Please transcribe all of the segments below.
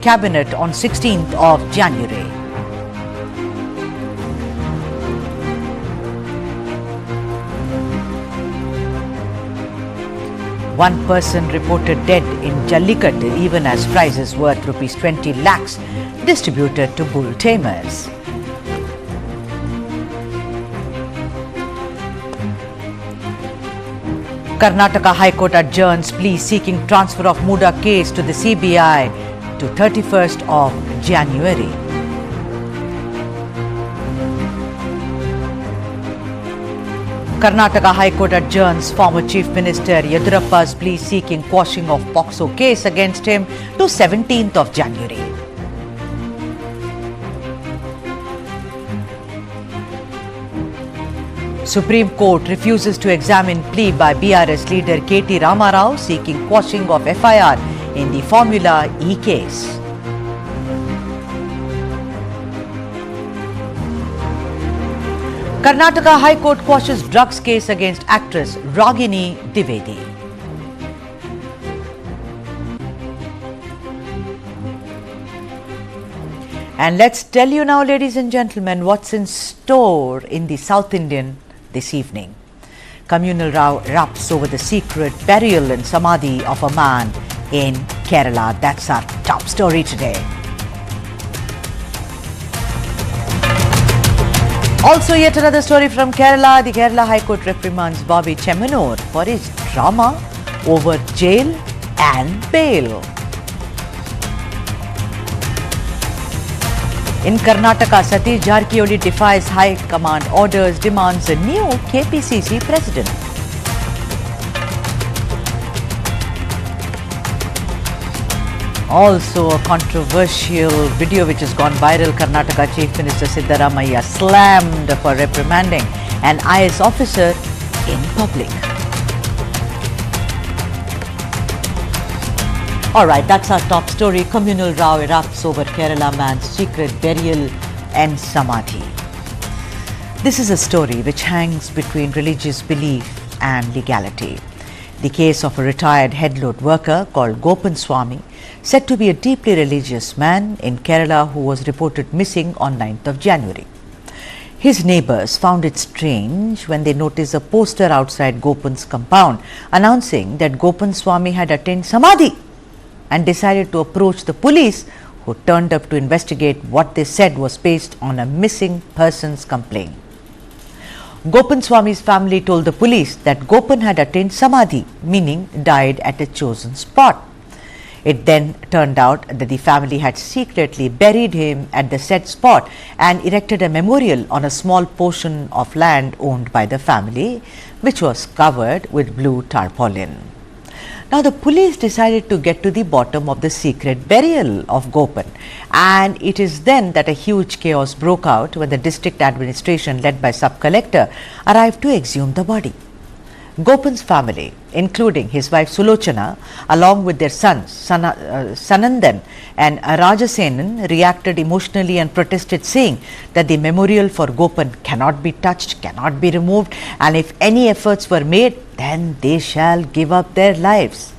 Cabinet on 16th of January. One person reported dead in Jallikattu even as prizes worth rupees 20 lakhs distributed to bull tamers. Karnataka High Court adjourns plea seeking transfer of Muda case to the CBI to 31st of January. Karnataka High Court adjourns former Chief Minister Yediyurappa's plea seeking quashing of POCSO case against him to 17th of January. Supreme Court refuses to examine plea by BRS leader K.T. Ramarao seeking quashing of FIR in the Formula E case. Karnataka High Court quashes drugs case against actress Ragini Dwivedi. And let's tell you now, ladies and gentlemen, what's in store in the South Indian this evening. Communal row erupts over the secret burial and samaadhi of a man in Kerala. That's our top story today. Also, yet another story from Kerala. The Kerala High Court reprimands Boby Chemmanur for his drama over jail and bail. In Karnataka, Satish Jarkiholi defies High Command orders, demands a new KPCC President. Also, a controversial video which has gone viral. Karnataka Chief Minister Siddaramamaiah slammed for reprimanding an IAS officer in public. Alright, that's our top story. Communal row erupts over Kerala man's secret burial and samaadhi. This is a story which hangs between religious belief and legality. The case of a retired headload worker called Gopan Swami, said to be a deeply religious man in Kerala who was reported missing on 9th of January. His neighbours found it strange when they noticed a poster outside Gopan's compound announcing that Gopan Swami had attained samaadhi, and decided to approach the police, who turned up to investigate what they said was based on a missing persons complaint. Gopan Swami's family told the police that Gopan had attained samaadhi, meaning died at a chosen spot. It then turned out that the family had secretly buried him at the said spot and erected a memorial on a small portion of land owned by the family, which was covered with blue tarpaulin. Now, the police decided to get to the bottom of the secret burial of Gopan, and it is then that a huge chaos broke out when the district administration led by sub-collector arrived to exhume the body. Gopan's family, including his wife Sulochana, along with their sons Sanandan and Rajasenan, reacted emotionally and protested, saying that the memorial for Gopan cannot be touched, cannot be removed, and if any efforts were made, then they shall give up their lives.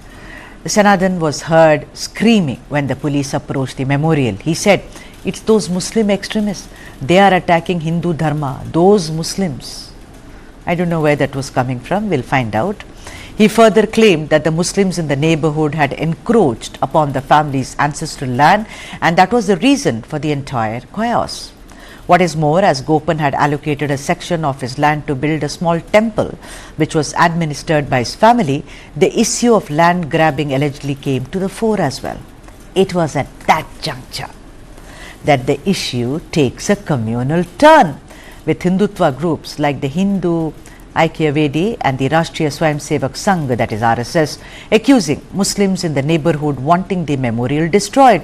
Sanandan was heard screaming when the police approached the memorial. He said, "It's those Muslim extremists. They are attacking Hindu Dharma, those Muslims." I don't know where that was coming from. We'll find out. He further claimed that the Muslims in the neighborhood had encroached upon the family's ancestral land, and that was the reason for the entire chaos. What is more, as Gopan had allocated a section of his land to build a small temple, which was administered by his family, the issue of land grabbing allegedly came to the fore as well. It was at that juncture that the issue takes a communal turn, with Hindutva groups like the Hindu Aikyavedi and the Rashtriya Swayamsevak Sangh, that is RSS, accusing Muslims in the neighborhood wanting the memorial destroyed.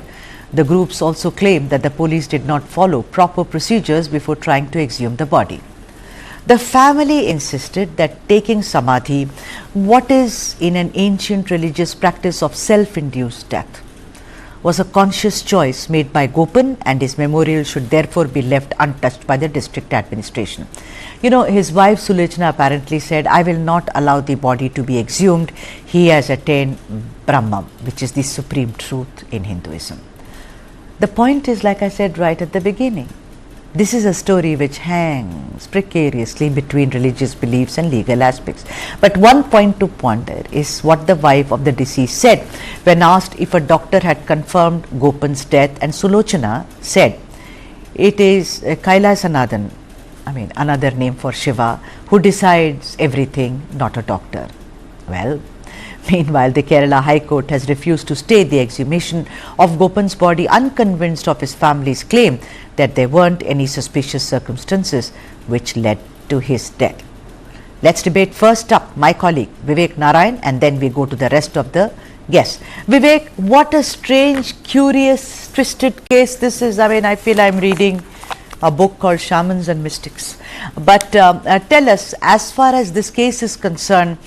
The groups also claim that the police did not follow proper procedures before trying to exhume the body. The family insisted that taking samaadhi, what is in an ancient religious practice of self-induced death, was a conscious choice made by Gopan, and his memorial should therefore be left untouched by the district administration. You know, his wife Sulochana apparently said, "I will not allow the body to be exhumed. He has attained Brahman, which is the supreme truth in Hinduism." The point is, like I said right at the beginning, this is a story which hangs precariously between religious beliefs and legal aspects. But one point to ponder is what the wife of the deceased said when asked if a doctor had confirmed Gopan's death, and Sulochana said, it is Kailasanathan, another name for Shiva, who decides everything, not a doctor. Well, meanwhile, the Kerala High Court has refused to stay the exhumation of Gopan's body, unconvinced of his family's claim that there weren't any suspicious circumstances which led to his death. Let's debate first up my colleague Vivek Narayan, and then we go to the rest of the guests. Vivek, what a strange, curious, twisted case this is. I feel I'm reading a book called Shamans and Mystics. But tell us, as far as this case is concerned,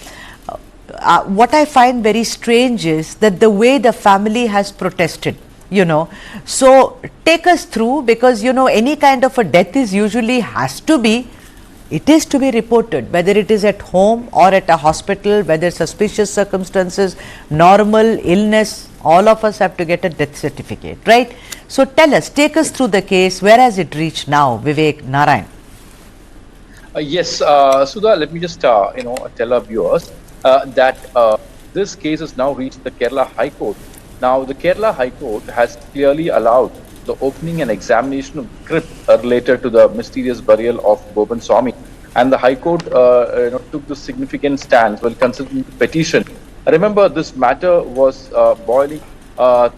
what I find very strange is that the way the family has protested, so take us through, because any kind of a death is usually it is to be reported, whether it is at home or at a hospital, whether suspicious circumstances, normal illness, all of us have to get a death certificate, right? So tell us, take us through the case. Where has it reached now, Vivek Narayan? Yes, Sudha, let me just tell our viewers that this case has now reached the Kerala High Court. Now, the Kerala High Court has clearly allowed the opening and examination of crypt related to the mysterious burial of Gopan Swami, and the High Court took the significant stance while considering the petition. Remember, this matter was boiling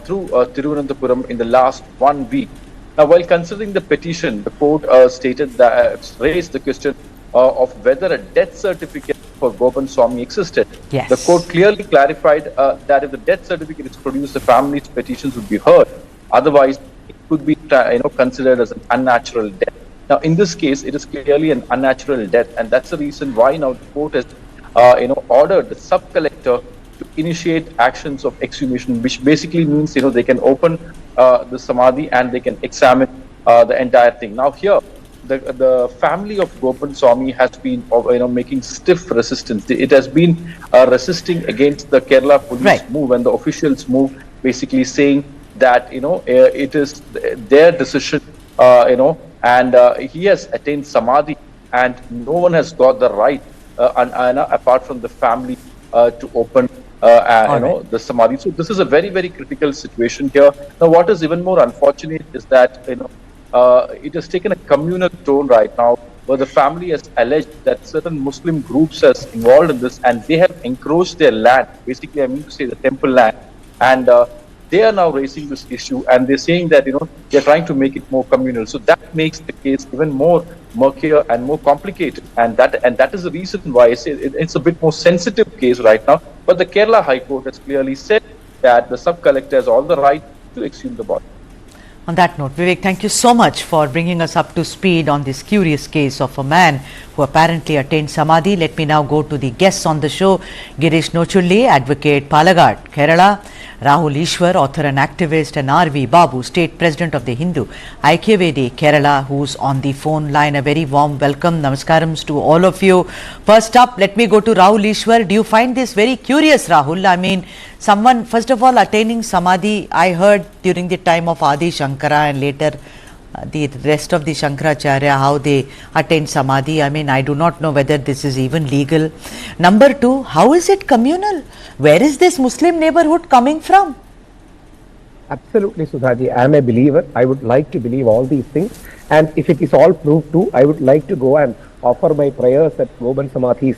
through Thiruvananthapuram in the last 1 week. Now, while considering the petition, the court stated that raised the question of whether a death certificate for Gopan Swami existed. Yes. The court clearly clarified that if the death certificate is produced, the family's petitions would be heard. Otherwise, it could be considered as an unnatural death. Now, in this case, it is clearly an unnatural death, and that's the reason why now the court has ordered the sub-collector to initiate actions of exhumation, which basically means they can open the samadhi and they can examine the entire thing. Now, here the family of Gopan Swami has been making stiff resistance. It has been resisting against the Kerala police move and the officials move, basically saying that it is their decision, and he has attained samadhi, and no one has got the right apart from the family to open the samadhi. So this is a very, very critical situation here. Now, what is even more unfortunate is that it has taken a communal tone right now, where the family has alleged that certain Muslim groups has involved in this, and they have encroached their land. Basically, I mean to say the temple land, and they are now raising this issue, and they're saying that they're trying to make it more communal. So that makes the case even more murkier and more complicated, and that is the reason why I say it's a bit more sensitive case right now. But the Kerala High Court has clearly said that the sub-collector has all the right to exhume the body. On that note, Vivek, thank you so much for bringing us up to speed on this curious case of a man who apparently attained samadhi. Let me now go to the guests on the show. Girish Nochulli, Advocate Palagad, Kerala; Rahul Ishwar, author and activist; and R.V. Babu, State President of the Hindu Aikyavedi, Kerala, who's on the phone line. A very warm welcome. Namaskarams to all of you. First up, let me go to Rahul Ishwar. Do you find this very curious, Rahul? I mean, someone, first of all, attaining samadhi, I heard during the time of Adi Shankara and later the rest of the Shankaracharya, how they attained samadhi. I mean, I do not know whether this is even legal. Number two, how is it communal? Where is this Muslim neighborhood coming from? Absolutely, Sudhaji. I am a believer. I would like to believe all these things. And if it is all proved true, I would like to go and offer my prayers at Gopanji's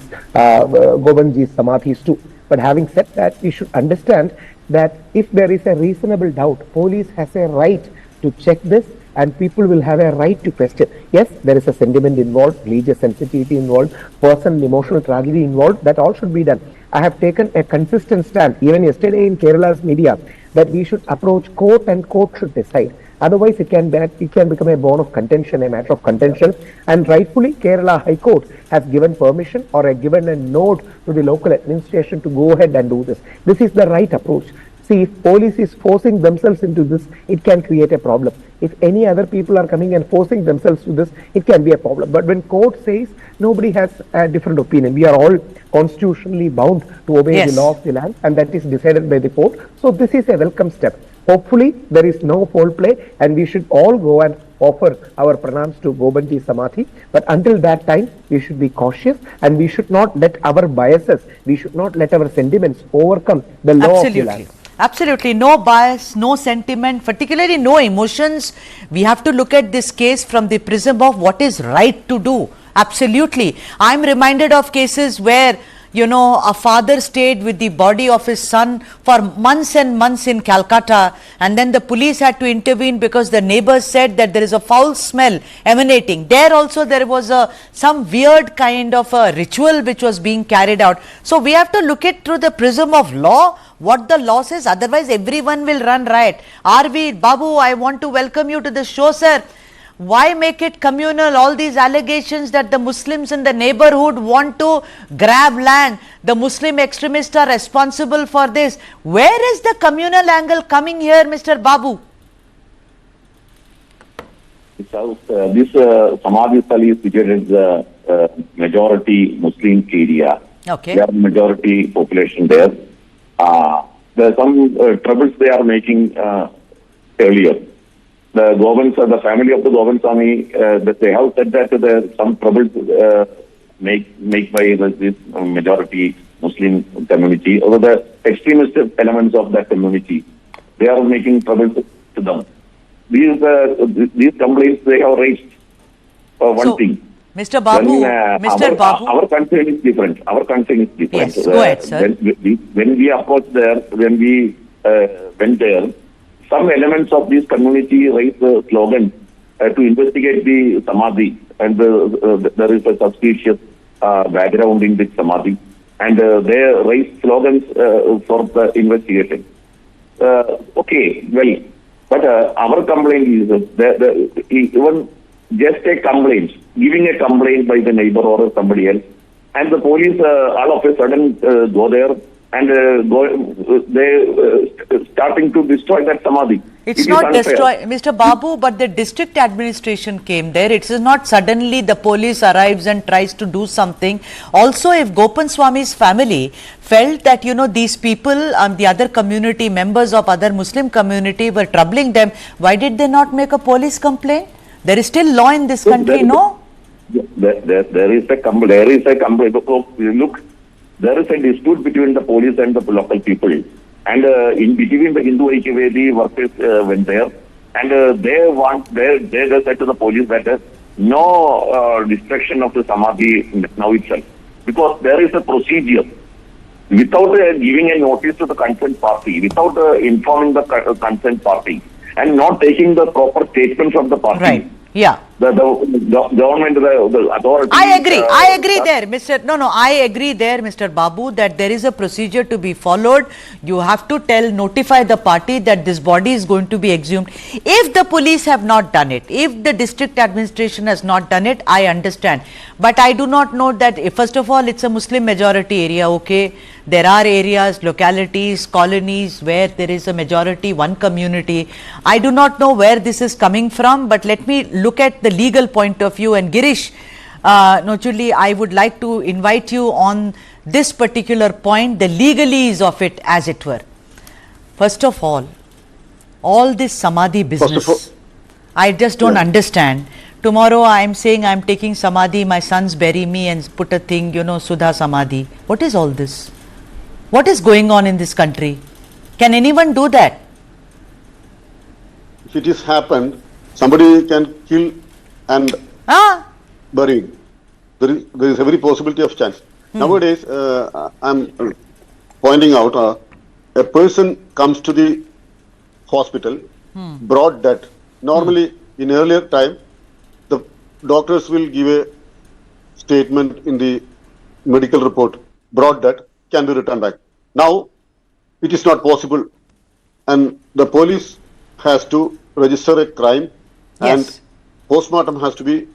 samadhis too. But having said that, we should understand that if there is a reasonable doubt, police has a right to check this, and people will have a right to question. Yes, there is a sentiment involved, religious sensitivity involved, personal emotional tragedy involved. That all should be done. I have taken a consistent stand, even yesterday in Kerala's media, that we should approach court and court should decide. Otherwise, it can become a bone of contention, a matter of contention. And rightfully, Kerala High Court has given permission or given a note to the local administration to go ahead and do this. This is the right approach. See, if police is forcing themselves into this, it can create a problem. If any other people are coming and forcing themselves to this, it can be a problem. But when court says, nobody has a different opinion. We are all constitutionally bound to obey the law of the land, and that is decided by the court. So this is a welcome step. Hopefully, there is no foul play, and we should all go and offer our pranams to Gobanji Samadhi. But until that time, we should be cautious, and we should not let our biases, we should not let our sentiments overcome the law of the land. Absolutely. No bias, no sentiment, particularly no emotions. We have to look at this case from the prism of what is right to do. Absolutely. I'm reminded of cases where, you know, a father stayed with the body of his son for months and months in Calcutta, and then the police had to intervene because the neighbors said that there is a foul smell emanating. There also there was some weird kind of a ritual which was being carried out. So we have to look at through the prism of law, what the law says, otherwise everyone will run riot. RV, Babu, I want to welcome you to the show, sir. Why make it communal? All these allegations that the Muslims in the neighborhood want to grab land, the Muslim extremists are responsible for this. Where is the communal angle coming here, Mr. Babu? This Samadhi स्थali is situated in majority Muslim area. Okay. There are majority population there. There are some troubles they are making earlier. The family of the Govind Swami, that they have said that there are some troubles make by this majority Muslim community, or the extremist elements of that community. They are making troubles to them. These complaints they have raised for one thing. Mr. Babu, Babu. Our concern is different. Yes, go ahead, sir. When we approached there, when we went there, some elements of this community raised the slogan to investigate the Samadhi, and there is a suspicious background in this Samadhi, and they raised slogans for the investigation. Okay, well, but our complaint is even just a complaint, giving a complaint by the neighbor or somebody else, and the police all of a sudden go there and starting to destroy that Samadhi. It's not destroy, Mr. Babu, but the district administration came there. It is not suddenly the police arrives and tries to do something. Also, if Gopan Swami's family felt that, you know, these people, the other community members of other Muslim community were troubling them, why did they not make a police complaint? There is still law in this country, no? There is a complaint. Look, there is a dispute between the police and the local people, and in between the Hindu Aikyavedi workers went there, and they said to the police that no destruction of the Samadhi now itself, because there is a procedure. Without giving a notice to the concerned party, without informing the concerned party, and not taking the proper statements of the party. Right. Yeah. The government, the authority. I agree there, Mr. I agree there, Mr. Babu, that there is a procedure to be followed. You have to notify the party that this body is going to be exhumed. If the police have not done it, if the district administration has not done it, I understand. But I do not know that, first of all, it's a Muslim majority area, okay? There are areas, localities, colonies where there is a majority, one community. I do not know where this is coming from, but let me look at the legal point of view. And Girish Nochuli, I would like to invite you on this particular point, the legalese of it, as it were. First of all this Samadhi business, I just don't understand. Tomorrow I am saying I am taking Samadhi, my sons bury me and put a thing, you know, Sudha Samadhi. What is all this? What is going on in this country? Can anyone do that? If it has happened, somebody can kill and bury. There is every possibility of chance. Nowadays, I am pointing out a person comes to the hospital, brought dead. Normally, in earlier time, the doctors will give a statement in the medical report, brought dead, can be returned back. Now, it is not possible, and the police has to register a crime, and postmortem has to be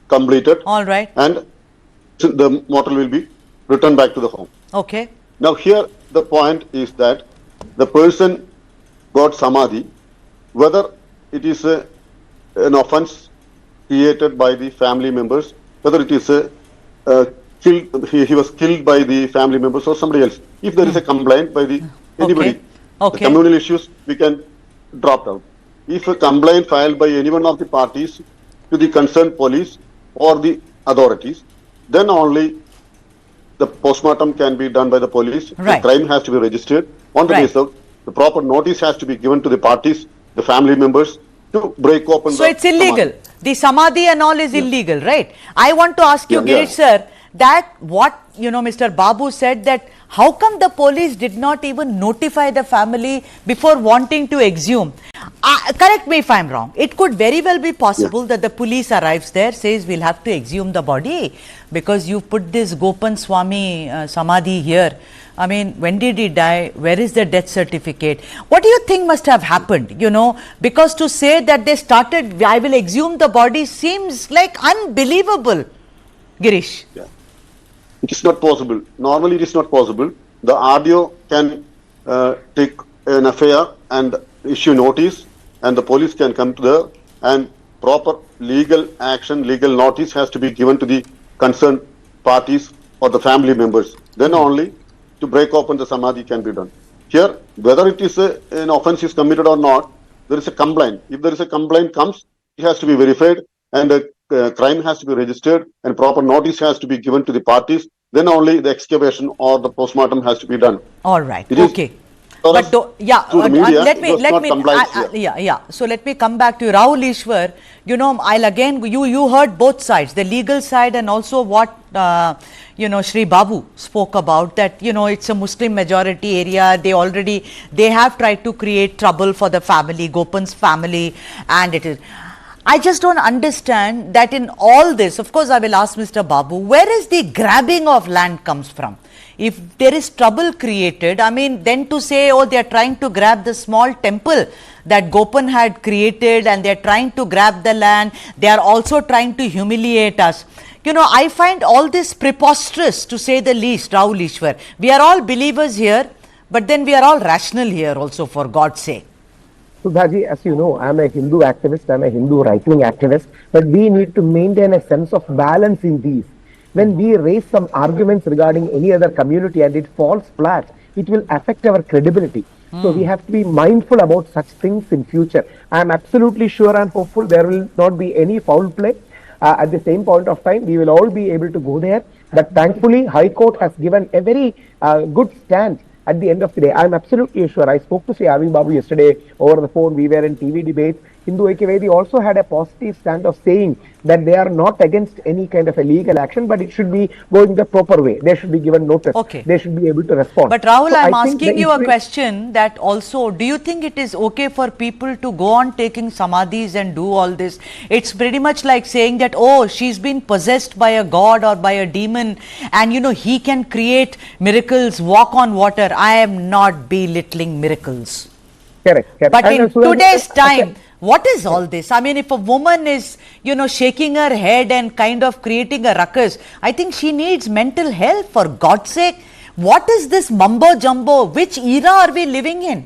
completed. All right. And the mortal will be returned back to the home. Okay. Now here the point is that the person got Samadhi, whether it is an offense created by the family members, whether it is he was killed by the family members or somebody else. If there is a complaint by the anybody, the communal issues, we can dropped out. If a complaint filed by any one of the parties to the concerned police or the authorities, then only the postmortem can be done by the police. Right. The crime has to be registered on the basis of the proper notice has to be given to the parties, the family members, to break open. So it's illegal. The samadhi and all is illegal, right? I want to ask you, Girish sir, that what Mr. Babu said, that how come the police did not even notify the family before wanting to exhume? Correct me if I'm wrong. It could very well be possible that the police arrives there, says we'll have to exhume the body because you put this Gopan Swami samadhi here. I mean, when did he die? Where is the death certificate? What do you think must have happened? Because to say that they started, I will exhume the body, seems like unbelievable. Girish. Yeah. It is not possible. Normally, it is not possible. The RDO can take an FIR and issue notice, and the police can come to there, and proper legal action, legal notice has to be given to the concerned parties or the family members. Then only to break open the samadhi can be done. Here, whether it is an offence is committed or not, there is a complaint. If there is a complaint comes, it has to be verified, and a crime has to be registered, and proper notice has to be given to the parties. Then only the excavation or the postmortem has to be done. All right. It okay. But So let me come back to you. Rahul Ishwar, I'll again, you heard both sides, the legal side and also what, Shri Babu spoke about, that, it's a Muslim majority area. They have tried to create trouble for the family, Gopan's family, and it is. I just don't understand that in all this, of course I will ask Mr. Babu, where is the grabbing of land comes from? If there is trouble created, I mean, then to say, oh, they are trying to grab the small temple that Gopan had created and they are trying to grab the land, they are also trying to humiliate us. I find all this preposterous, to say the least, Rahul Ishwar. We are all believers here, but then we are all rational here also, for God's sake. Sudhaji, as you know, I am a Hindu activist, I am a Hindu right-wing activist, but we need to maintain a sense of balance in these. When we raise some arguments regarding any other community and it falls flat, it will affect our credibility. So we have to be mindful about such things in future. I am absolutely sure and hopeful there will not be any foul play. At the same point of time, we will all be able to go there. But thankfully, High Court has given a very good stand. At the end of the day, I am absolutely sure. I spoke to Sri Arvind Babu yesterday over the phone. We were in TV debates. Hindu Aikyavedi also had a positive stand of saying that they are not against any kind of a legal action, but it should be going the proper way. They should be given notice. Okay. They should be able to respond. But Rahul, so I'm asking you a question that also, do you think it is okay for people to go on taking samadhis and do all this? It's pretty much like saying that, oh, she's been possessed by a god or by a demon and, he can create miracles, walk on water. I am not belittling miracles. Correct. But in today's time, what is all this? I mean, if a woman is, shaking her head and kind of creating a ruckus, I think she needs mental health, for God's sake. What is this mumbo jumbo? Which era are we living in?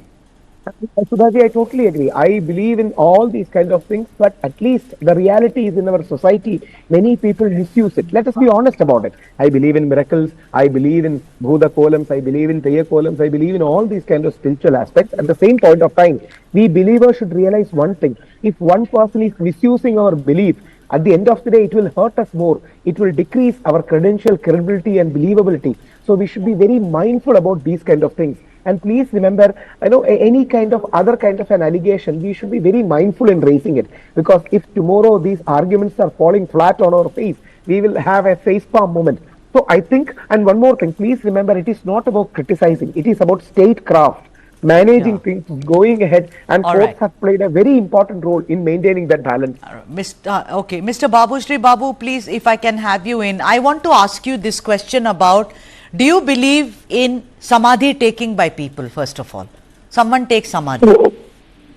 Sudhaji, I totally agree. I believe in all these kind of things, but at least the reality is in our society, many people misuse it. Let us be honest about it. I believe in miracles. I believe in Bhuda columns. I believe in Teya columns. I believe in all these kind of spiritual aspects. At the same point of time, we believers should realize one thing. If one person is misusing our belief, at the end of the day, it will hurt us more. It will decrease our credential, credibility and believability. So we should be very mindful about these kind of things. And please remember, any kind of other kind of an allegation, we should be very mindful in raising it. Because if tomorrow these arguments are falling flat on our face, we will have a facepalm moment. So I think, and one more thing, please remember, it is not about criticizing. It is about statecraft, managing things, going ahead, and courts have played a very important role in maintaining that balance. Mr. Babu, Shri Babu, please, if I can have you in. I want to ask you this question about, do you believe in samadhi taking by people, first of all? Someone takes samadhi.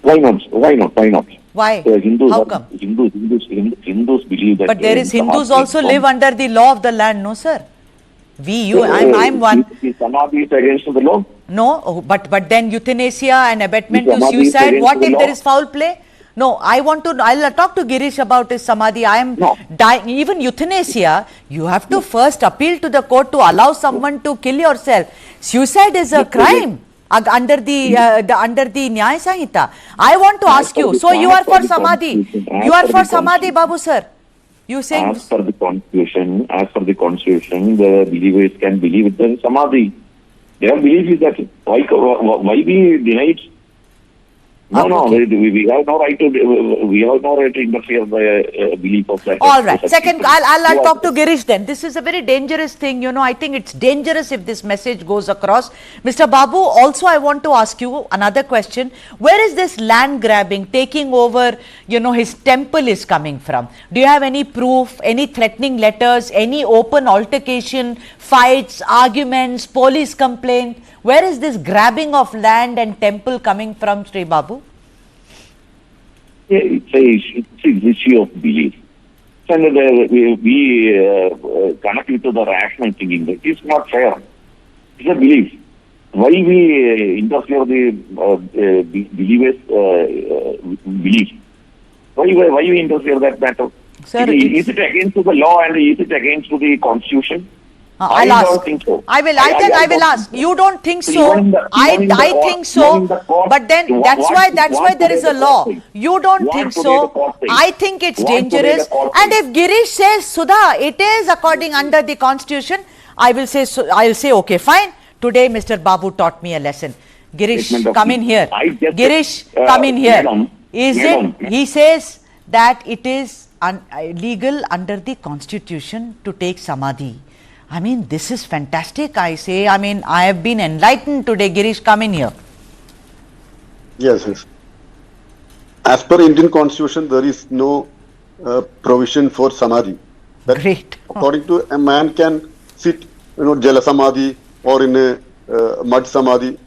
Why not? Why? How come? Hindus believe that. But there is Hindus also live under the law of the land, no sir? I'm one. Is samadhi against the law? No, but then euthanasia and abetment to suicide, what if there is foul play? No, I'll talk to Girish about his samadhi. Even euthanasia, you have to first appeal to the court to allow someone to kill yourself. Suicide is a crime. under the Nyaya Sanhita. I want to ask you. So you are for Samadhi. You are for Samadhi, Babu sir. You saying? As per the constitution, the believers can believe in Samadhi. Their belief is that why we deny it? No, we have no right to interfere the belief of that. All right. Second, I'll talk to Girish then. This is a very dangerous thing. I think it's dangerous if this message goes across. Mr. Babu, also I want to ask you another question. Where is this land grabbing, taking over, his temple is coming from? Do you have any proof, any threatening letters, any open altercation, fights, arguments, police complaint? Where is this grabbing of land and temple coming from, Sri Babu? Yeah, it's an issue of belief. And we connect it to the rational thinking. It is not fair. It's a belief. Why we interfere the believers' belief? Why we interfere that matter? Sir, is it against the law and is it against the constitution? I don't think so. I will ask. You don't think so? I think so. But then that's why there is a law. You don't think so? I think it's dangerous. And if Girish says, Sudha, it is according under the constitution, I will say okay, fine. Today Mr. Babu taught me a lesson. Girish, come in here. Girish, come in here. Is it? He says that it is legal under the constitution to take samadhi. I mean, this is fantastic, I say. I mean, I have been enlightened today. Girish, come in here. Yes. As per Indian constitution, there is no provision for samadhi. Great. According to a man can sit, jala samadhi or in a mud samadhi.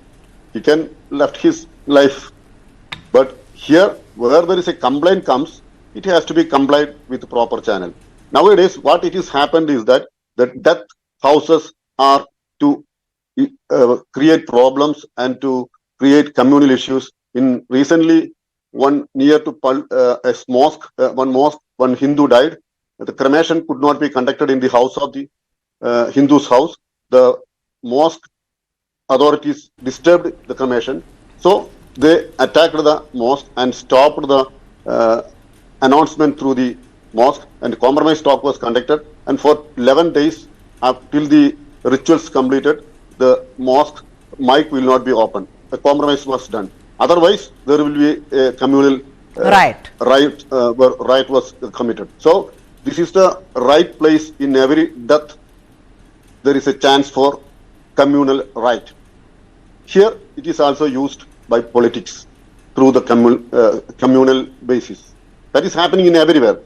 He can left his life. But here, where there is a complaint comes, it has to be complied with the proper channel. Nowadays, what it has happened is that death houses are to create problems and to create communal issues. In recently, one near to a mosque, one Hindu died. The cremation could not be conducted in the house of the Hindu's house. The mosque authorities disturbed the cremation, so they attacked the mosque and stopped the announcement through the mosque, and compromise talk was conducted, and for 11 days till the rituals completed, the mosque mic will not be opened. A compromise was done. Otherwise, there will be a communal riot was committed. So this is the right place. In every death there is a chance for communal riot. Here it is also used by politics through the communal basis. That is happening in everywhere.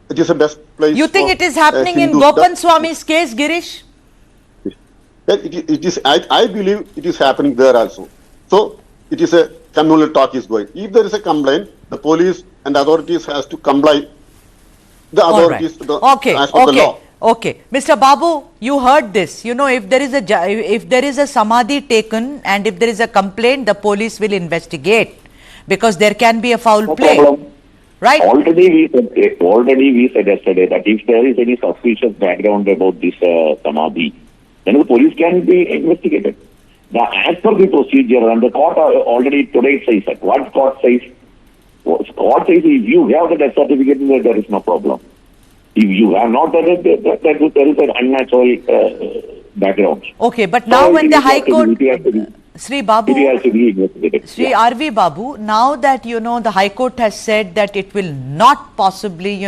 It is the best place. You think it is happening in Gopan Swami's case, Girish? It is. I believe it is happening there also. So it is a communal talk is going. If there is a complaint, the police and authorities has to comply. The authorities as per the law. Okay, Mr. Babu, you heard this. If there is a samadhi taken and if there is a complaint, the police will investigate because there can be a foul play. Problem. Right. Already we said yesterday that if there is any suspicious background about this samadhi, then the police can be investigated. Now, as per the procedure, and the court already today says that. What court says? Court says if you have the death certificate, there is no problem. If you have not done it, there is an unnatural background. Okay, but now when the High Court, Sri Babu, Sri RV Babu, now that the High Court has said that it will not possibly,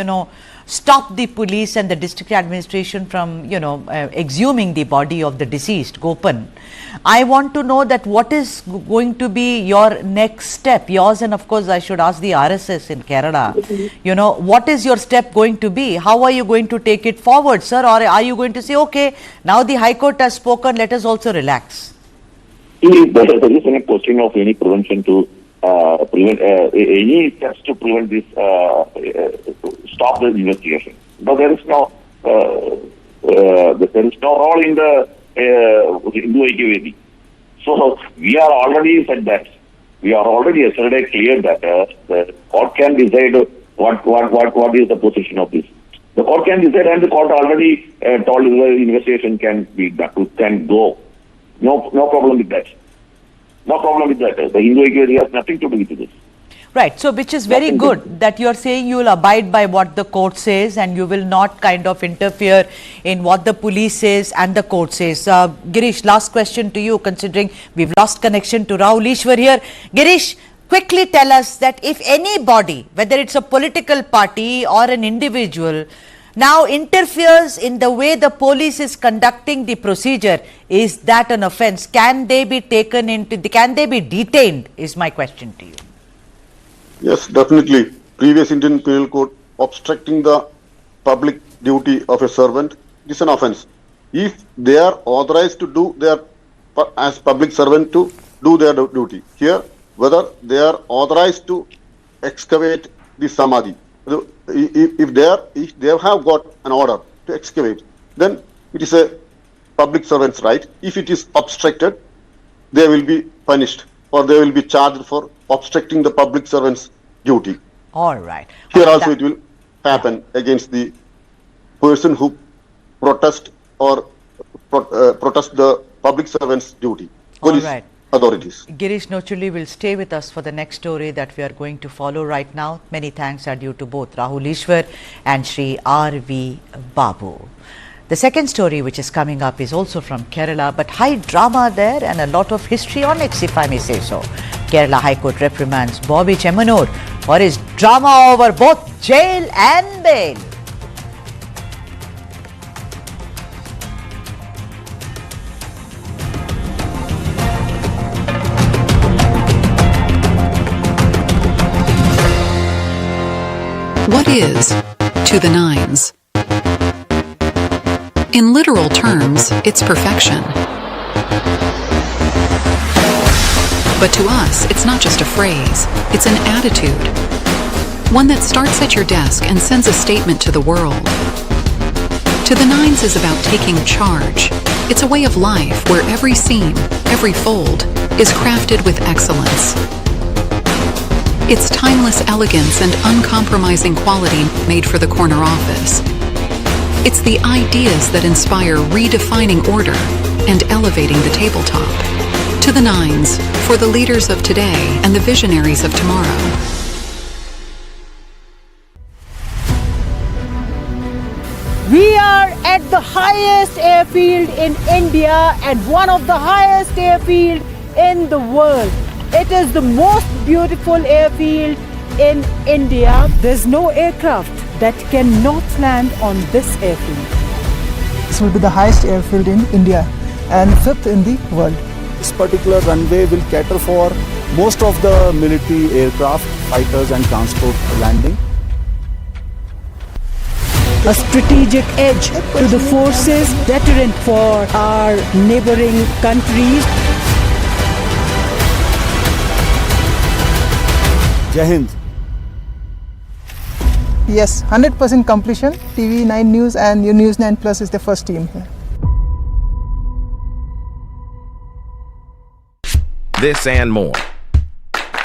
stop the police and the district administration from, exhuming the body of the deceased, Gopan. I want to know that what is going to be your next step, yours and of course I should ask the RSS in Kerala. What is your step going to be? How are you going to take it forward, sir? Or are you going to say, okay, now the High Court has spoken, let us also relax? There is a question of any prevention to prevent any steps to prevent this, stop the investigation. But there is no role in the Hindu Aikyavedi. So we are already said that. We are already yesterday clear that the court can decide what is the position of this. The court can decide, and the court already told the investigation can be done, can go. No problem with that. No problem with that. The Hindu Aikyavedi has nothing to do with this. Right. So, which is very good that you are saying you will abide by what the court says and you will not kind of interfere in what the police says and the court says. Girish, last question to you, considering we've lost connection to Rahul Ishwar here. Girish, quickly tell us that if anybody, whether it's a political party or an individual, now interferes in the way the police is conducting the procedure, is that an offence? Can they be taken into, can they be detained, is my question to you. Yes, definitely. Previous Indian Penal Code, obstructing the public duty of a servant is an offence. If they are authorized to do their, as public servant, to do their duty. Here, whether they are authorized to excavate the samadhi. If they have got an order to excavate, then it is a public servant's right. If it is obstructed, they will be punished or they will be charged for obstructing the public servant's duty. All right. Here also it will happen against the person who protest or protest the public servant's duty. Police authorities. Girish Nochuli will stay with us for the next story that we are going to follow right now. Many thanks are due to both Rahul Ishwar and Shri R.V. Babu. The second story which is coming up is also from Kerala, but high drama there and a lot of histrionics, if I may say so. Kerala High Court reprimands Boby Chemmanur for his drama over both jail and bail. What is to the nines? In literal terms, it's perfection. But to us, it's not just a phrase, it's an attitude. One that starts at your desk and sends a statement to the world. To the nines is about taking charge. It's a way of life where every seam, every fold, is crafted with excellence. It's timeless elegance and uncompromising quality made for the corner office. It's the ideas that inspire redefining order and elevating the tabletop. To the nines, for the leaders of today and the visionaries of tomorrow. We are at the highest airfield in India and one of the highest airfield in the world. It is the most beautiful airfield in India. There's no aircraft that cannot land on this airfield. This will be the highest airfield in India and 5th in the world. This particular runway will cater for most of the military aircraft, fighters and transport landing. A strategic edge to the forces, deterrent for our neighboring countries. Jai Hind. Yes, 100% completion. TV9 News and your News 9 Plus is the first team here. This and more.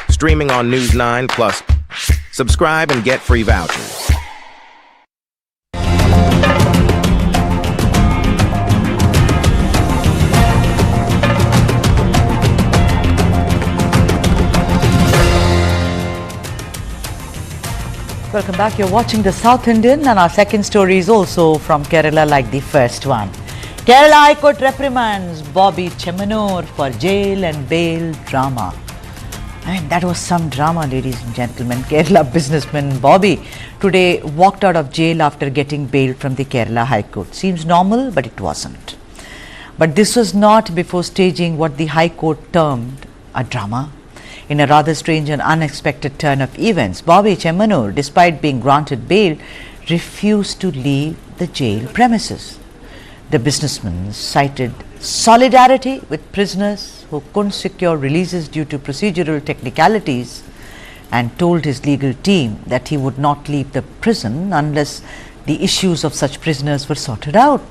Streaming on News 9 Plus. Subscribe and get free vouchers. Welcome back. You're watching the South Indian and our second story is also from Kerala like the first one. Kerala High Court reprimands Boby Chemmanur for jail and bail drama. I mean, that was some drama, ladies and gentlemen. Kerala businessman Boby today walked out of jail after getting bail from the Kerala High Court. Seems normal, but it wasn't. But this was not before staging what the High Court termed a drama. In a rather strange and unexpected turn of events, Boby Chemmanur, despite being granted bail, refused to leave the jail premises. The businessman cited solidarity with prisoners who couldn't secure releases due to procedural technicalities and told his legal team that he would not leave the prison unless the issues of such prisoners were sorted out.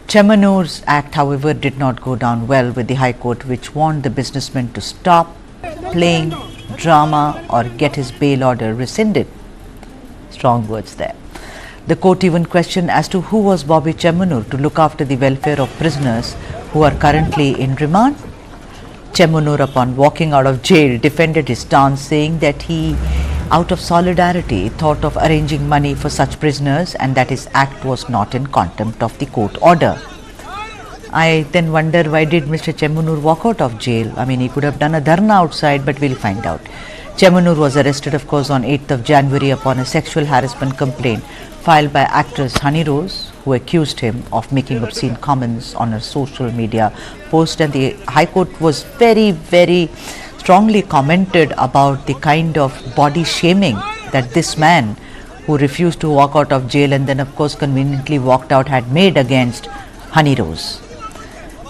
Chemmanur's act, however, did not go down well with the High Court, which warned the businessman to stop playing drama or get his bail order rescinded. Strong words there. The court even questioned as to who was Boby Chemmanur to look after the welfare of prisoners who are currently in remand. Chemmanur, upon walking out of jail, defended his stance, saying that he, out of solidarity, thought of arranging money for such prisoners and that his act was not in contempt of the court order. I then wonder, why did Mr. Chemmanur walk out of jail? I mean, he could have done a dharna outside, but we'll find out. Chemmanur was arrested, of course, on 8th of January upon a sexual harassment complaint filed by actress Honey Rose, who accused him of making obscene comments on her social media post, and the High Court was very, very strongly commented about the kind of body shaming that this man, who refused to walk out of jail and then of course conveniently walked out, had made against Honey Rose.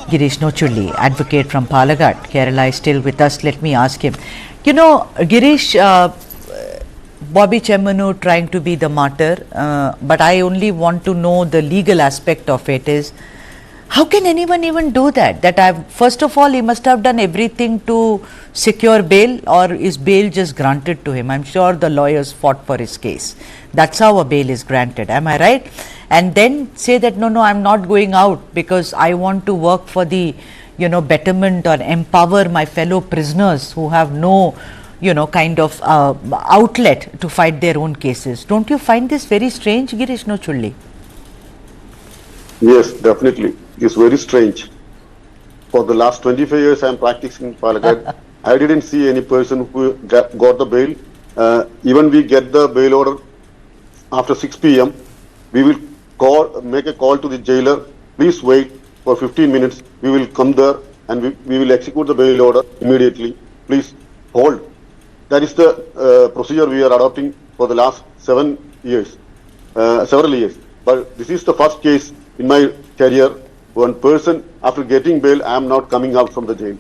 Girish Nochulli, advocate from Palakkad, Kerala, is still with us. Let me ask him. You know, Girish, Boby Chemmanur trying to be the martyr, but I only want to know the legal aspect of it. Is how can anyone even do that? First of all, he must have done everything to secure bail, or is bail just granted to him? I'm sure the lawyers fought for his case. That's how a bail is granted. Am I right? And then say that no, I'm not going out because I want to work for the, betterment or empower my fellow prisoners who have no, kind of outlet to fight their own cases. Don't you find this very strange, Girish Nochulli? Yes, definitely. It's very strange. For the last 25 years I am practicing in Palakkad, I didn't see any person who got the bail. Even we get the bail order after 6 p.m. We will make a call to the jailer. Please wait for 15 minutes. We will come there and we will execute the bail order immediately. Please hold. That is the procedure we are adopting for the last several years. But this is the first case in my career, one person after getting bail, I am not coming out from the jail.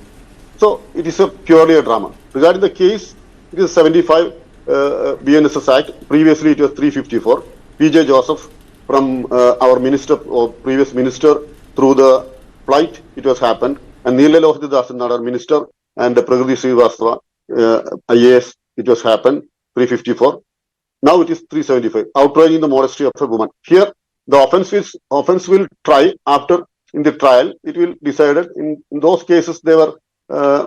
So it is purely a drama. Regarding the case, it is 75 BNSS Act. Previously it was 354. PJ Joseph from our minister or previous minister through the flight it was happened, and Neelal Ohdidasan, our minister, and the Pragriti Srivastava, IAS, it was happened 354. Now it is 375. Outraging the modesty of a woman. Here the offense will try after in the trial. It will decided in those cases they were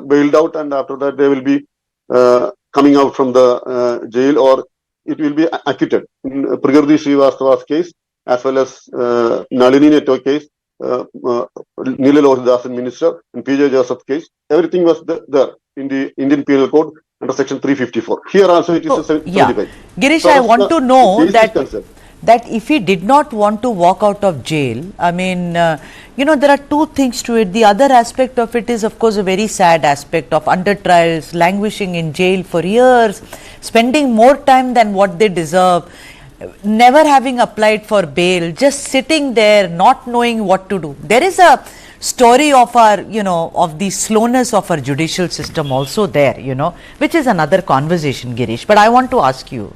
bailed out, and after that they will be coming out from the jail, or it will be acquitted. In Pragriti Srivastava's case, as well as Nalini Netto case, Neelal Ohdidasan minister, and PJ Joseph case, everything was there in the Indian Penal Code under section 354. Here also it is a 75. Girish, so I want to know that if he did not want to walk out of jail, I mean, there are two things to it. The other aspect of it is, of course, a very sad aspect of under trials, languishing in jail for years, spending more time than what they deserve, never having applied for bail, just sitting there, not knowing what to do. There is a story of our, of the slowness of our judicial system also there, which is another conversation, Girish. But I want to ask you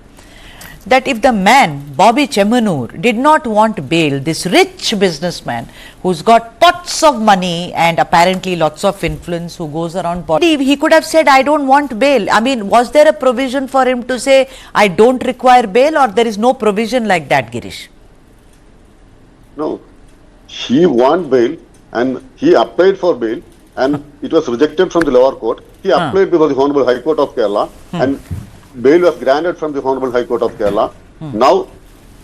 that if the man, Boby Chemmanur, did not want bail, this rich businessman who's got pots of money and apparently lots of influence, who goes around, he could have said, I don't want bail. I mean, was there a provision for him to say, I don't require bail, or there is no provision like that, Girish? No, he want bail and he applied for bail, and it was rejected from the lower court. He applied before the Honorable High Court of Kerala, and bail was granted from the Honorable High Court of Kerala. Now,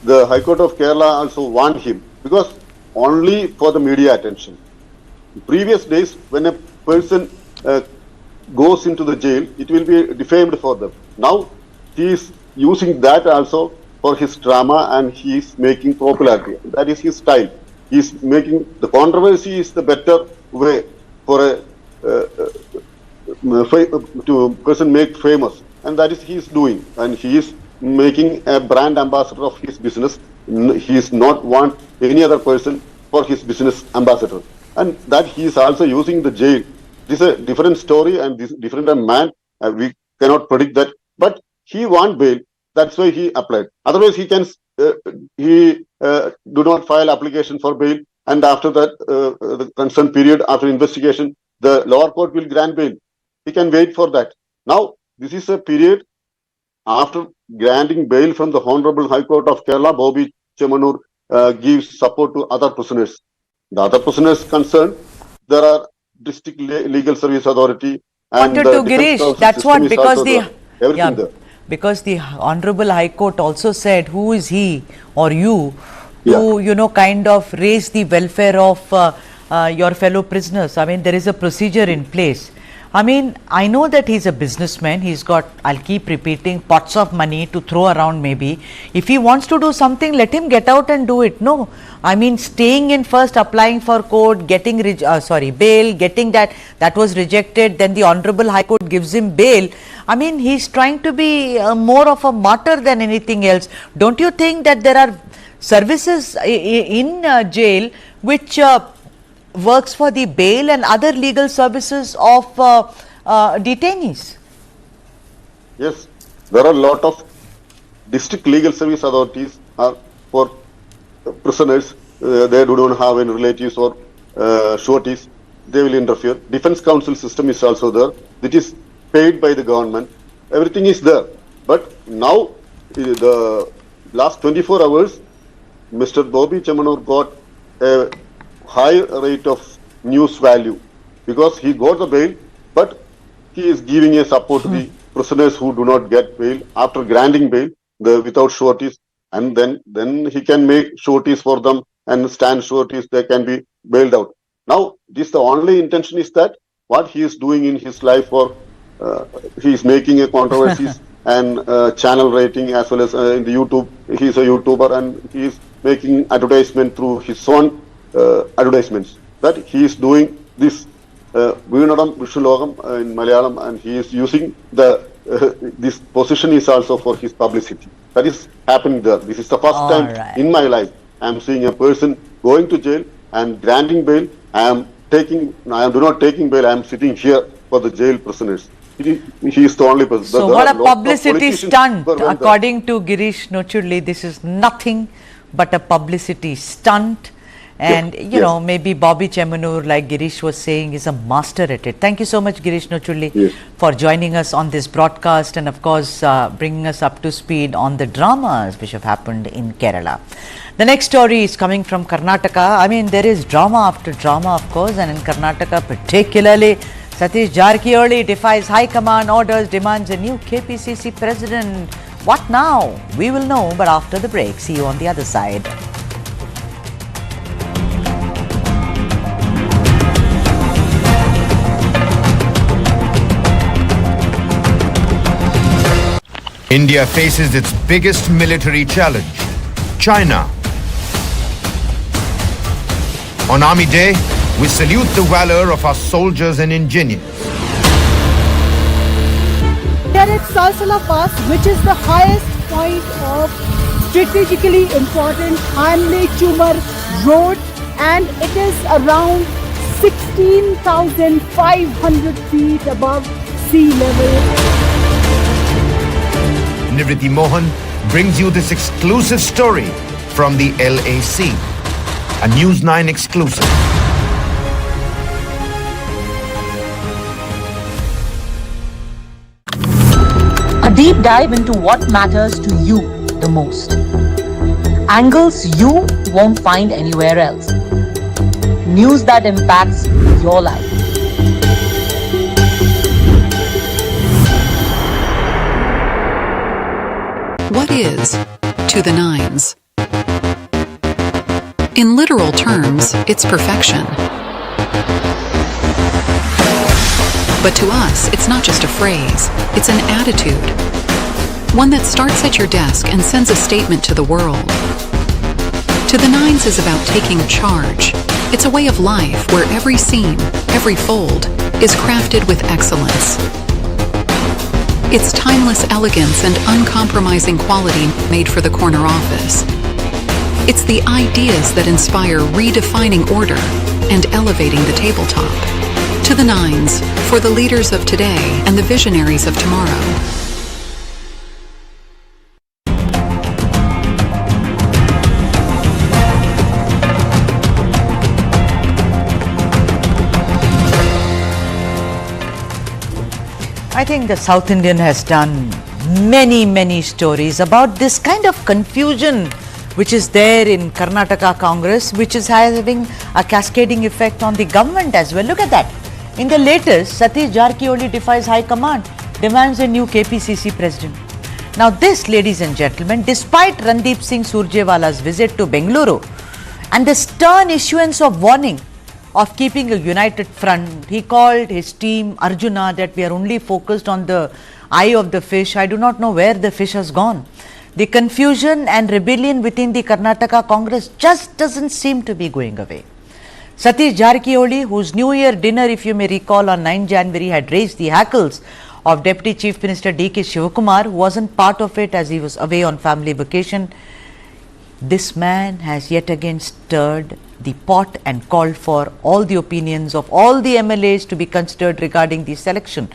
the High Court of Kerala also warned him, because only for the media attention. In previous days, when a person goes into the jail, it will be defamed for them. Now, he is using that also for his drama, and he is making popularity. That is his style. He is making the controversy is the better way for to person make famous. And that is he is doing, and he is making a brand ambassador of his business. He is not want any other person for his business ambassador, and that he is also using the jail. This is a different story, and this different man. We cannot predict that, but he want bail. That's why he applied. Otherwise, he can do not file application for bail, and after that, the concerned period after investigation, the lower court will grant bail. He can wait for that. Now, this is a period after granting bail from the Honorable High Court of Kerala. Boby Chemmanur gives support to other prisoners. The other prisoners concerned, there are district legal service authority and wanted the to defense Girish, counsel that's system what, is because also the there. Everything there. because the Honorable High Court also said, who is he or you to, you know, kind of raise the welfare of your fellow prisoners. I mean, there is a procedure in place. I mean, I know that he's a businessman. He's got, I'll keep repeating, pots of money to throw around maybe. If he wants to do something, let him get out and do it. No, I mean, staying in first, applying for court, getting, bail, getting that was rejected. Then the Honorable High Court gives him bail. I mean, he's trying to be more of a martyr than anything else. Don't you think that there are services in jail which works for the bail and other legal services of detainees? Yes, there are a lot of district legal service authorities are for prisoners. They do not have any relatives or sureties. They will interfere. Defense counsel system is also there. It is paid by the government. Everything is there. But now, the last 24 hours, Mr. Boby Chemmanur got a high rate of news value because he got the bail, but he is giving a support to the prisoners who do not get bail after granting bail without sureties, and then he can make sureties for them and stand sureties. They can be bailed out. Now, this the only intention is that what he is doing in his life, or he is making a controversies and channel rating as well as in the YouTube. He is a YouTuber and he is making advertisement through his own advertisements, that he is doing this Veenadam Vishalogam in Malayalam, and he is using the this position is also for his publicity. That is happening there. This is the first time in my life I am seeing a person going to jail and granting bail. I am not taking bail. I am sitting here for the jail prisoners. He is the only person. So what a publicity stunt, according to Girish Nochudli. This is nothing but a publicity stunt. And, you know, maybe Boby Chemmanur, like Girish was saying, is a master at it. Thank you so much, Girish Nochudli, for joining us on this broadcast and, of course, bringing us up to speed on the dramas which have happened in Kerala. The next story is coming from Karnataka. I mean, there is drama after drama, of course, and in Karnataka particularly, Satish Jarkiholi defies High Command orders, demands a new KPCC President. What now? We will know, but after the break. See you on the other side. India faces its biggest military challenge, China. On Army Day, we salute the valor of our soldiers and engineers. We are at Salsala Pass, which is the highest point of strategically important Hanle-Chumar Road, and it is around 16,500 feet above sea level. Nivriti Mohan brings you this exclusive story from the LAC, a News 9 exclusive. A deep dive into what matters to you the most. Angles you won't find anywhere else. News that impacts your life. What is to the nines? In literal terms, it's perfection. But to us, it's not just a phrase, it's an attitude. One that starts at your desk and sends a statement to the world. To the nines is about taking charge. It's a way of life where every seam, every fold, is crafted with excellence. It's timeless elegance and uncompromising quality made for the corner office. It's the ideas that inspire redefining order and elevating the tabletop. To the nines, for the leaders of today and the visionaries of tomorrow. I think the South Indian has done many stories about this kind of confusion which is there in Karnataka Congress, which is having a cascading effect on the government as well. Look at that. In the latest, Satish Jarkiholi defies High Command, demands a new KPCC President. Now this, ladies and gentlemen, despite Randeep Singh Surjewala's visit to Bengaluru and the stern issuance of warning of keeping a united front, he called his team Arjuna that we are only focused on the eye of the fish. I do not know where the fish has gone. The confusion and rebellion within the Karnataka Congress just doesn't seem to be going away. Satish Jarkiholi, whose New Year dinner, if you may recall, on 9 January had raised the hackles of Deputy Chief Minister D.K. Shivakumar, who wasn't part of it as he was away on family vacation. This man has yet again stirred the pot and called for all the opinions of all the MLAs to be considered regarding the selection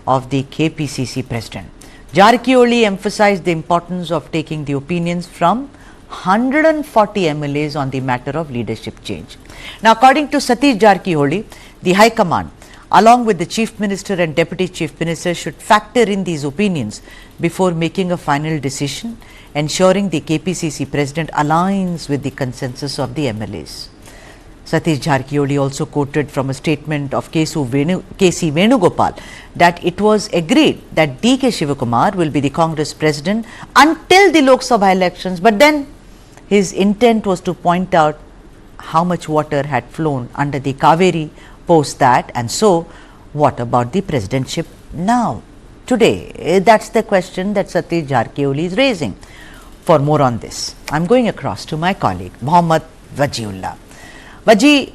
of the KPCC President. Jarkiholi emphasized the importance of taking the opinions from 140 MLAs on the matter of leadership change. Now, according to Satish Jarkiholi, the High Command, along with the Chief Minister and Deputy Chief Minister, should factor in these opinions before making a final decision, ensuring the KPCC President aligns with the consensus of the MLAs. Satish Jarkiholi also quoted from a statement of KC Venugopal that it was agreed that D.K. Shivakumar will be the Congress President until the Lok Sabha elections, but then his intent was to point out how much water had flown under the Kaveri post that, and so what about the presidentship now, today? That's the question that Satish Jarkiholi is raising. For more on this, I'm going across to my colleague Mohammad Wajiullah. Waji,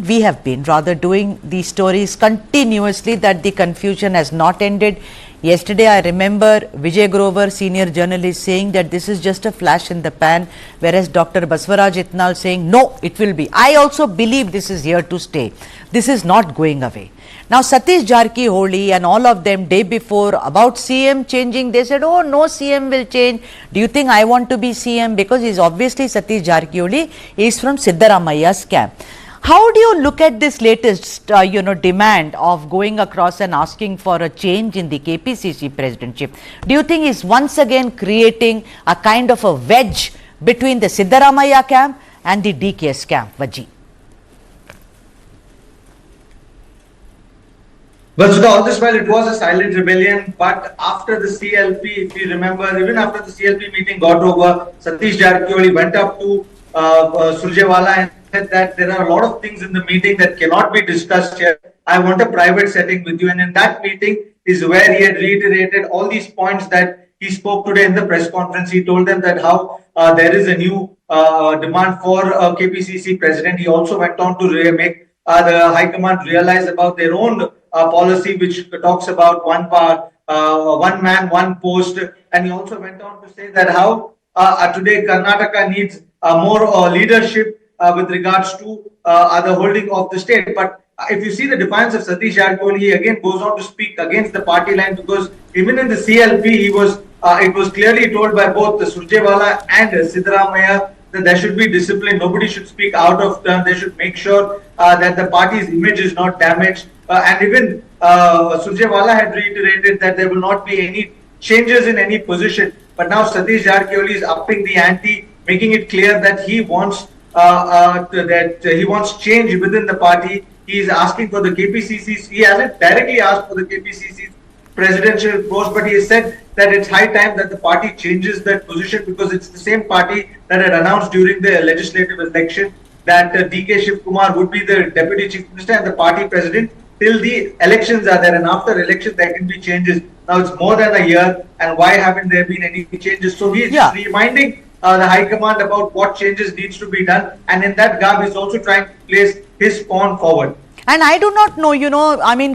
we have been doing these stories continuously that the confusion has not ended. Yesterday, I remember Vijay Grover, senior journalist, saying that this is just a flash in the pan, whereas Dr. Baswaraj Itnal saying, no, it will be. I also believe this is here to stay. This is not going away. Now, Satish Jarkiholi and all of them, day before, about CM changing, they said, oh, no CM will change. Do you think I want to be CM? Because he's obviously Satish Jarkiholi is from Siddaramamaiah's camp. How do you look at this latest, demand of going across and asking for a change in the KPCC presidentship? Do you think he's once again creating a kind of a wedge between the Siddaramaiah camp and the DKS camp, Vaji? Well, so all this while it was a silent rebellion, but after the CLP, if you remember, even after the CLP meeting got over, Satish Jarkiholi went up to Surjewala and said that there are a lot of things in the meeting that cannot be discussed here. I want a private setting with you. And in that meeting is where he had reiterated all these points that he spoke today in the press conference. He told them that how there is a new demand for a KPCC president. He also went on to make the High Command realize about their own policy, which talks about one man, one post. And he also went on to say that how today Karnataka needs more leadership with regards to the holding of the state. But if you see the defiance of Satish Jarkiholi, he again goes on to speak against the party line, because even in the CLP, it was clearly told by both the Surjewala and Siddaramamaiah that there should be discipline. Nobody should speak out of turn. They should make sure that the party's image is not damaged. And even Surjewala had reiterated that there will not be any changes in any position. But now Satish Jarkiholi is upping the ante, making it clear that he wants change within the party. He is asking for the KPCC. He hasn't directly asked for the KPCC presidential post, but he has said that it's high time that the party changes that position, because it's the same party that had announced during the legislative election that D.K. Shivakumar would be the deputy chief minister and the party president till the elections are there, and after elections there can be changes. Now it's more than a year, and why haven't there been any changes? So he is just reminding the High Command about what changes needs to be done, and in that garb he's also trying to place his pawn forward. And I do not know,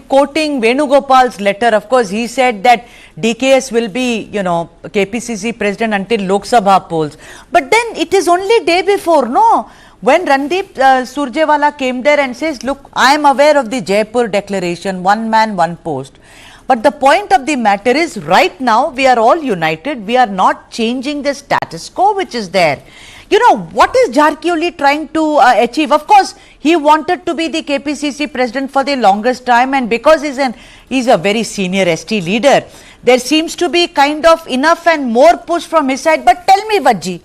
quoting Venugopal's letter, of course, he said that DKS will be, KPCC president until Lok Sabha polls. But then it is only day before, no? When Randeep Surjewala came there and says, look, I am aware of the Jaipur declaration, one man, one post. But the point of the matter is, right now, we are all united. We are not changing the status quo which is there. What is Jarkiholi trying to achieve? Of course, he wanted to be the KPCC president for the longest time, and because he's a very senior ST leader, there seems to be kind of enough and more push from his side. But tell me, Vaji,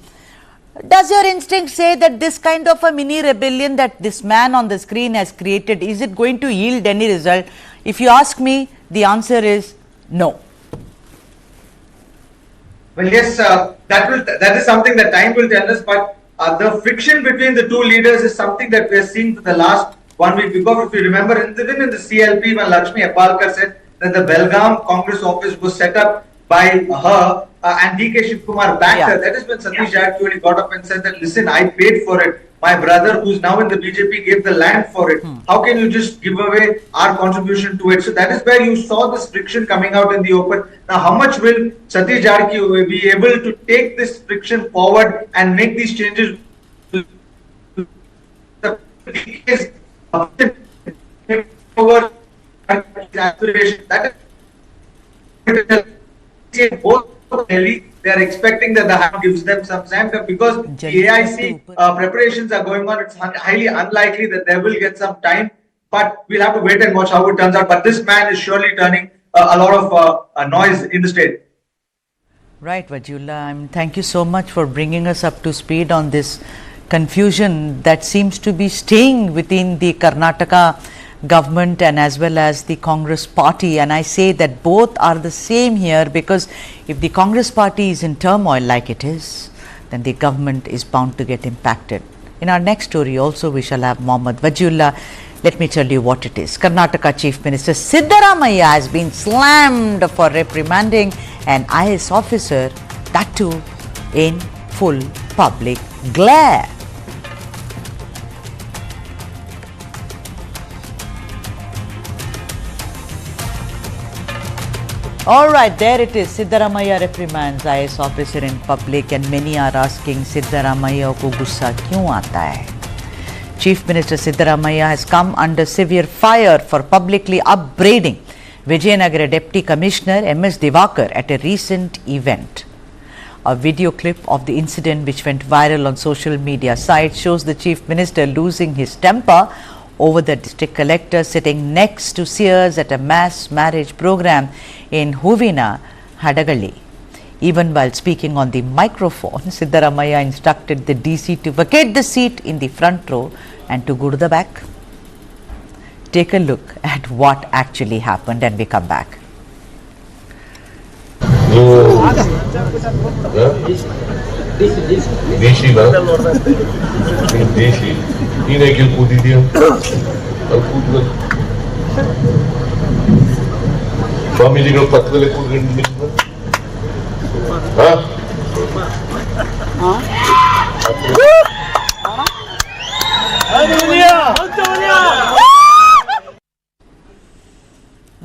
Does your instinct say that this kind of a mini rebellion that this man on the screen has created, is it going to yield any result? If you ask me, the answer is no. Well, yes, that is something that time will tell us, but the friction between the two leaders is something that we are seeing for the last 1 week. Because if you remember, even in the CLP, when Lakshmi Hebbaalkar said that the Belgaum Congress office was set up by her and DK Shivkumar backed her, that is when Satish Jarkiholi got up and said that, listen, I paid for it. My brother, who's now in the BJP, gave the land for it. How can you just give away our contribution to it? So that is where you saw this friction coming out in the open. Now, how much will Satish Jarkiholi be able to take this friction forward and make these changes? Over aspiration. That is both Delhi. They are expecting that the High gives them some time because the AIC preparations are going on. It's highly unlikely that they will get some time, but we'll have to wait and watch how it turns out. But this man is surely turning a lot of noise in the state. Right, Vajula. Thank you so much for bringing us up to speed on this confusion that seems to be staying within the Karnataka government and as well as the Congress party. And I say that both are the same here, because if the Congress party is in turmoil like it is, then the government is bound to get impacted. In our next story also we shall have Mohammed Vajula. Let me tell you what it is. Karnataka Chief Minister Siddaramamaiah has been slammed for reprimanding an IAS officer, that too in full public glare. Alright, there it is. Siddaramamaiah reprimands IAS officer in public, and many are asking, Siddaramamaiah ko gussa kyun aata hai? Chief Minister Siddaramamaiah has come under severe fire for publicly upbraiding Vijayanagara Deputy Commissioner MS Divakar at a recent event. A video clip of the incident which went viral on social media sites shows the Chief Minister losing his temper over the district collector sitting next to Sears at a mass marriage program in Huvina, Hadagalli. Even while speaking on the microphone, Siddaramamaiah instructed the DC to vacate the seat in the front row and to go to the back. Take a look at what actually happened and we come back. ಸ್ವಾಮೀಜಿಗಳು ಪಕ್ಕದಲ್ಲೇ ಕೂತ್ಕೊಂಡು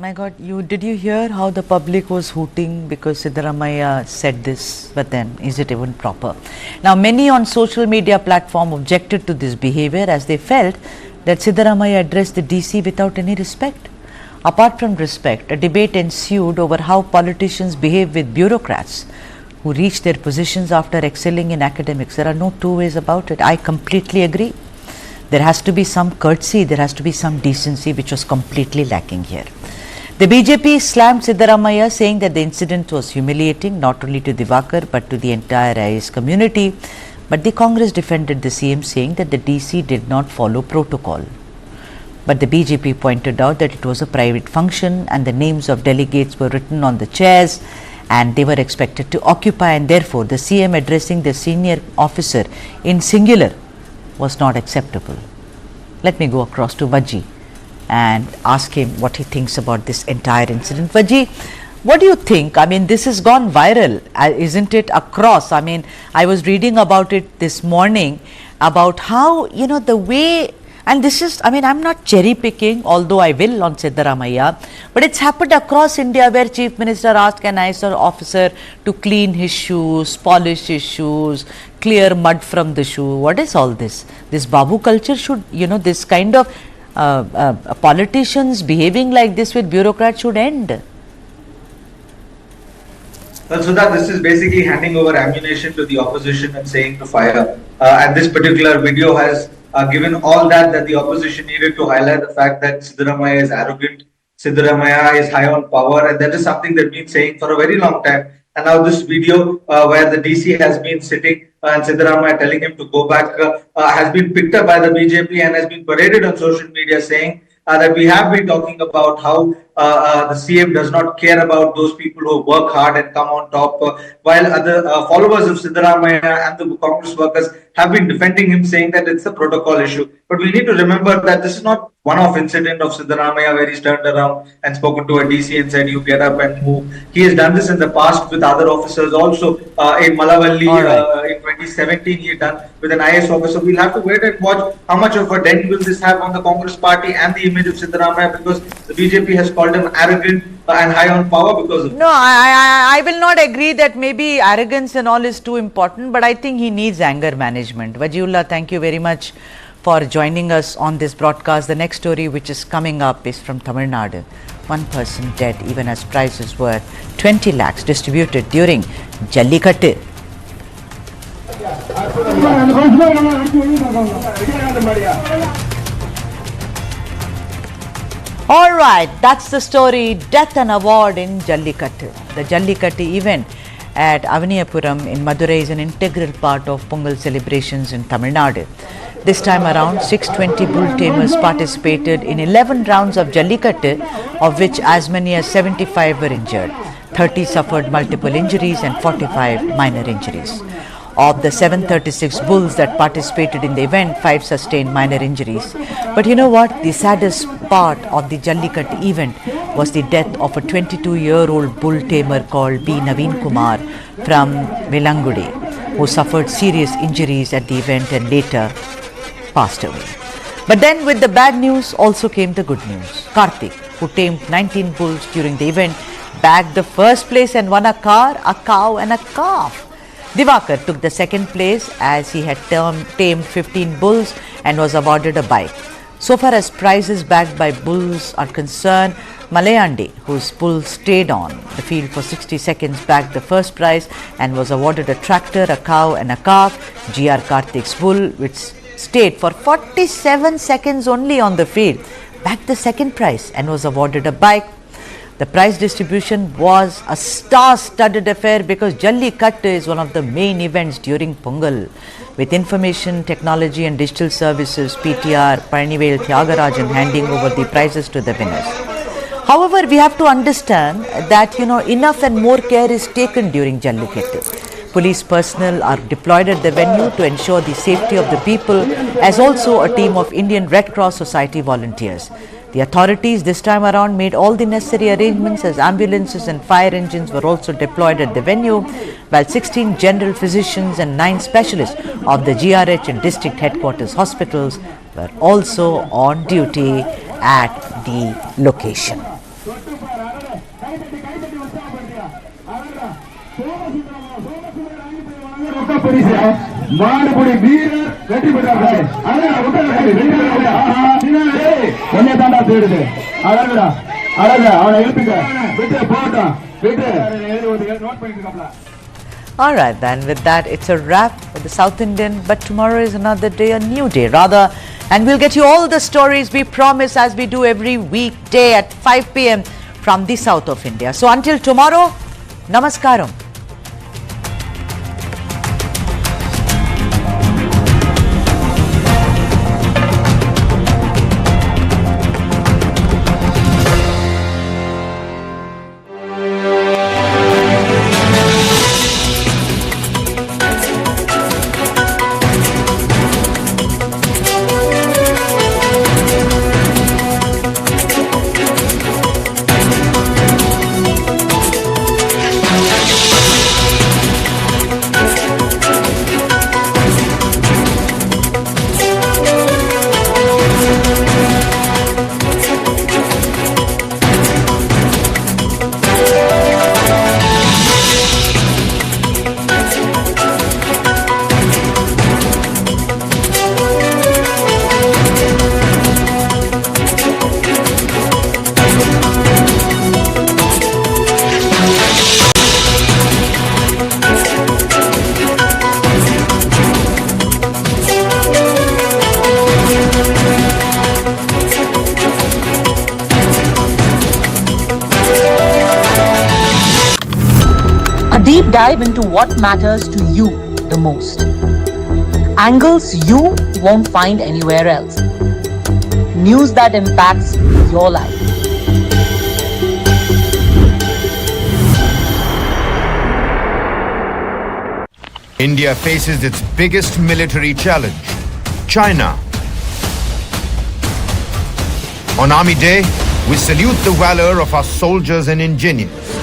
My God, did you hear how the public was hooting because Siddaramamaiah said this? But then, is it even proper? Now, many on social media platform objected to this behavior as they felt that Siddaramamaiah addressed the DC without any respect. Apart from respect, a debate ensued over how politicians behave with bureaucrats who reach their positions after excelling in academics. There are no two ways about it. I completely agree. There has to be some courtesy, there has to be some decency, which was completely lacking here. The BJP slammed Siddaramamaiah, saying that the incident was humiliating not only to Divakar but to the entire IAS community. But the Congress defended the CM, saying that the DC did not follow protocol. But the BJP pointed out that it was a private function and the names of delegates were written on the chairs and they were expected to occupy, and therefore the CM addressing the senior officer in singular was not acceptable. Let me go across to Vaji and ask him what he thinks about this entire incident. Vaji, what do you think? I mean, this has gone viral, isn't it, across? I mean, I was reading about it this morning, about how, the way, and this is, I mean, I'm not cherry picking, although I will on Siddaramamaiah, but it's happened across India where Chief Minister asked an IAS officer to clean his shoes, polish his shoes, clear mud from the shoe. What is all this? This Babu culture should, this kind of politicians behaving like this with bureaucrats should end. Well, Sudha, this is basically handing over ammunition to the opposition and saying to fire. And this particular video has given all that the opposition needed to highlight the fact that Siddaramamaiah is arrogant, Siddaramamaiah is high on power, and that is something that we've been saying for a very long time. And now this video where the DC has been sitting and Siddaramamaiah telling him to go back has been picked up by the BJP and has been paraded on social media, saying that we have been talking about how the CM does not care about those people who work hard and come on top, while other followers of Siddaramamaiah and the Congress workers have been defending him, saying that it's a protocol issue. But we need to remember that this is not one-off incident of Siddaramamaiah where he's turned around and spoken to a DC and said, you get up and move. He has done this in the past with other officers also. In Malavalli in 2017 he had done with an IAS officer. We'll have to wait and watch how much of a dent will this have on the Congress party and the image of Siddaramamaiah, because the BJP has called him arrogant and high on power because of No, I will not agree that maybe arrogance and all is too important, but I think he needs anger management. Wajiullah, thank you very much for joining us on this broadcast. The next story which is coming up is from Tamil Nadu. One person dead even as prizes were 20 lakhs distributed during Jallikattu. All right, that's the story, death and award in Jallikattu. The Jallikattu event at Avaniyapuram in Madurai is an integral part of Pongal celebrations in Tamil Nadu. This time around, 620 bull tamers participated in 11 rounds of Jallikattu, of which as many as 75 were injured. 30 suffered multiple injuries and 45 minor injuries. Of the 736 bulls that participated in the event, 5 sustained minor injuries. But you know what? The saddest part of the Jallikattu event was the death of a 22-year-old bull tamer called B. Naveen Kumar from Velangudi, who suffered serious injuries at the event and later passed away. But then with the bad news also came the good news. Karthik, who tamed 19 bulls during the event, bagged the first place and won a car, a cow and a calf. Divakar took the second place as he had tamed 15 bulls and was awarded a bike. So far as prizes bagged by bulls are concerned, Malayandi, whose bull stayed on the field for 60 seconds, bagged the first prize and was awarded a tractor, a cow and a calf. GR Karthik's bull, which stayed for 47 seconds only on the field, bagged the second prize and was awarded a bike. The prize distribution was a star-studded affair because Jallikattu is one of the main events during Pongal. With information, technology and digital services, PTR, Parnivel Thiagarajan handing over the prizes to the winners. However, we have to understand that, enough and more care is taken during Jallikattu. Police personnel are deployed at the venue to ensure the safety of the people, as also a team of Indian Red Cross Society volunteers. The authorities this time around made all the necessary arrangements as ambulances and fire engines were also deployed at the venue, while 16 general physicians and 9 specialists of the GRH and district headquarters hospitals were also on duty at the location. All right, then with that, it's a wrap for the South Indian, but tomorrow is another day, a new day rather, and we'll get you all the stories we promise, as we do every weekday at 5 p.m. from the south of India. So until tomorrow, namaskaram. dive into what matters to you the most. Angles you won't find anywhere else. News that impacts your life. India faces its biggest military challenge, China. On Army Day, we salute the valor of our soldiers and engineers.